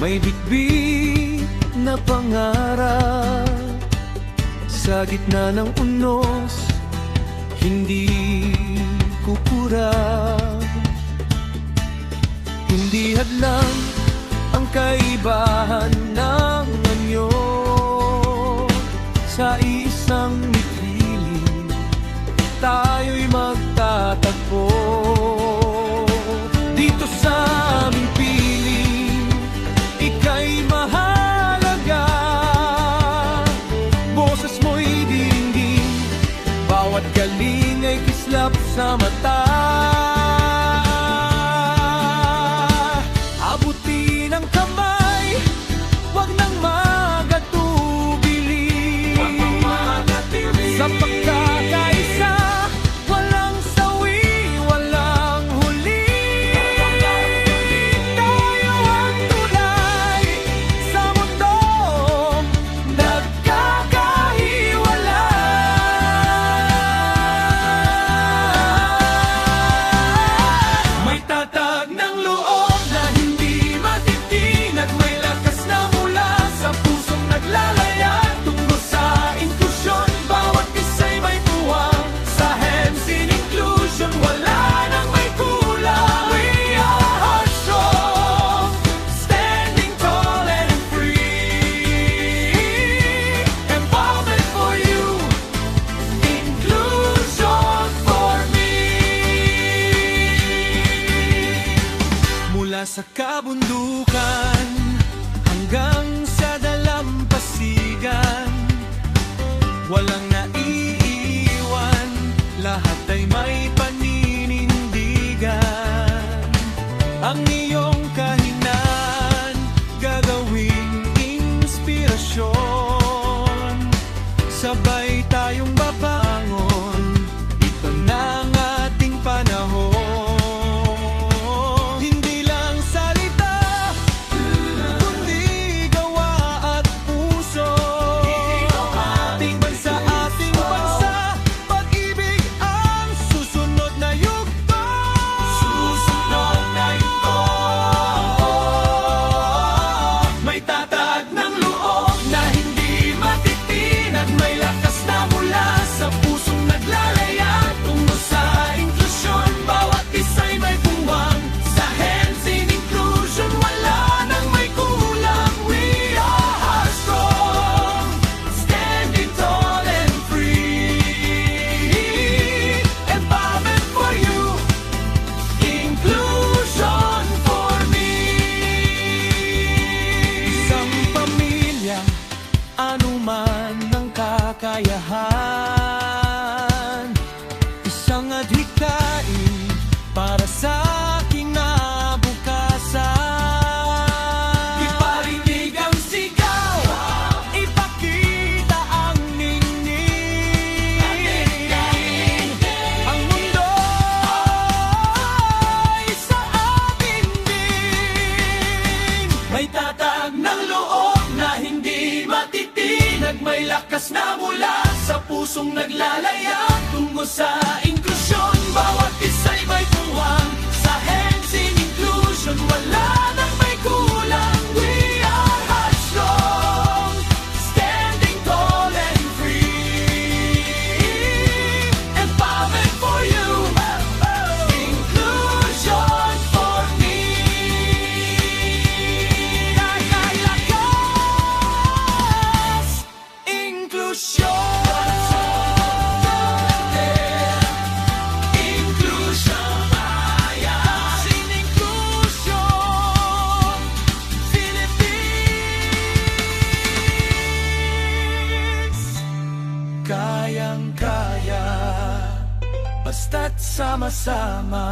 May bitbit na pangarap sa gitna ng unos, hindi kukurang. Hindi hadlang ang kaibahan ng anyo sa isang mikiling, tayo'y magtatagpo. Dito sa aming piling, ika'y mahalaga. Boses mo'y dinggin, bawat galing ay kislap sa mata. Abutin ang kamay, wag nang magatubili. Sa pagkakaisa, walang sawi, walang huli. Tayo ang tulay sa mundong nagkakahiwalay. May tatag ng loob na hindi matitinag, may lakas na mula sa pusong naglalaya tungo sa inklusyon. Bawat isa'y may puwang sa hands in inclusion, wala nang may kulang. We are heartstrong, standing tall and free. Empowerment for you, inclusion for me. Mula sa kabundukan hanggang sa dalampasigan, walang naiiwan, lahat ay may paninindigan. Ang iyong kahinaan, gagawing inspirasyon. Sabay tayong babangon, ito na ang ating panahon. Hindi lang salita, kundi gawa at puso. Ating bansa, ating bansa, pag-ibig ang susunod na yugto. Susunod na yugto. May tatag ng loob na hindi matitinag, may lakas na mula sa pusong naglalaya tungo sa inklusyon. Bawat isa'y may puwang sa hands in inclusion, wala nang may kulang. We are heartstrong, standing tall and free. Empowerment for you, inclusion for me. Isang pamilya, anuman ang kakayahan, isang adhikain para sa aking nabukasan. Iparinig ang sigaw, ipakita ang ningning. Ang mundo ay sa atin din. May tatag ng loob na hindi matitinag, may lakas na mula sa pusong naglalaya tungo sa inklusyon. Bawat isa'y may puwang sa hands in inclusion, wala nang may kulang. We are heartstrong, standing tall and free. Empowerment for you, inclusion for me. Kay lakas, inklusyon. Kayang-kaya, basta't sama-sama.